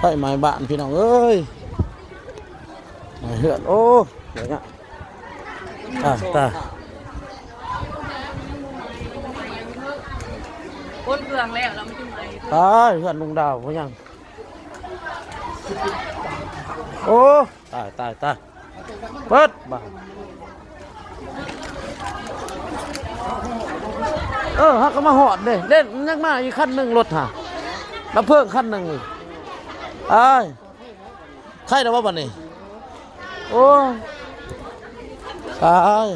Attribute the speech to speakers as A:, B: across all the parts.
A: ใส่ไม้บ้านพี่น้องเอ้ยไม้เหือนโอ้เดี๋ยวนี้ตา
B: คนเครื่องแล้วเราไม่กินอะไร
A: ตายเหือนลุงดาวเพราะยังโอ้ตายเปิดบ้านฮักก็มาหอดเด้เล่นยังมาอีกขั้นหนึ่งรถฮะแล้วเพิ่มขั้นหนึ่งอีกใครนะว่าบันนี้โอ้ตาย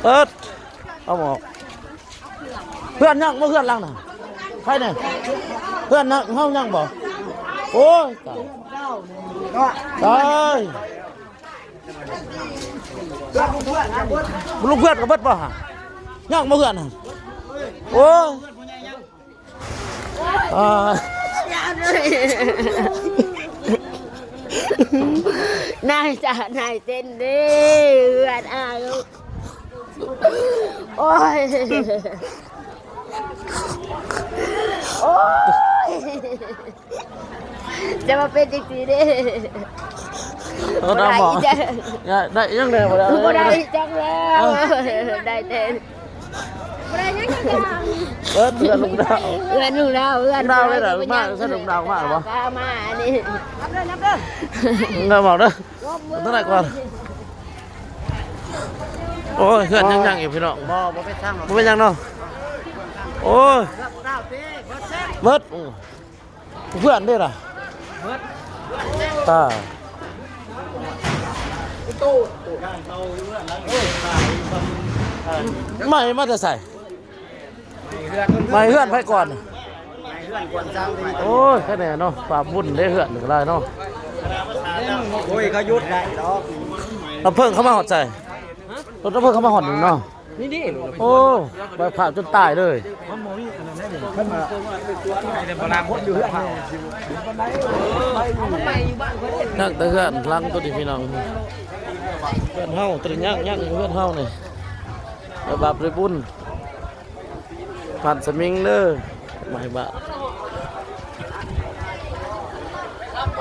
A: เปิดเอาหมอกเพื่อนยังเพื่อนลังน่ะใครเนี่ยเพื่อนนั่งเฮายังบ่โอ้ยตายลูกเพื่อนกับเบิดป่ะฮะย่างมาเพื่อนฮะโอ้ย
B: นายจ่านายเต้นดิเพื่อนอาลูกโอ้ยโอ้ยจะมาเป็นจริงๆดิ
A: ได้หมอได้ยังไงบ่ได้
B: บ่ได้จังแล้วได้เต้นบ่ได้ยังจัง
A: เพื่อนลุงดาว
B: เพื่อนลุงดาว
A: เลยเหรอมาเพื่อนลุงดาวมาหรือเปล่า
B: มาอันนี้นับเด้อ
A: ลุงดาวบอกเด้อตั้งแต่ก่อนโอ้ยเพื่อนยังอยู่พี่น้อง
C: บ่ไปสร้าง
A: บ่เป็นยังเนาะโอ้ยเบิดเพื่อนได้ล่ะตาไม่มาจะใส่ไม่เพื่อนไปก่อนโอ้ยแค่ไหนเนาะปราบบุญได้เพื่อนหนึ่งไรเนาะ
C: โอ้ยเขายุดได้ดอก
A: เราเพิ่งเข้ามาหอดใจรถเราเพิ่งเข้ามาหอดหนึ่งเนาะ
C: นี่
A: โอ้ใบผ่าจนตายเลยนั่งแต่เพื่อนลังตัวดีพี่น้องเพื่อนเฮาตัวย่างเพื่อนเฮาเนี่ยบาปเลยบุญผ่านสมิงเด้อหมายบา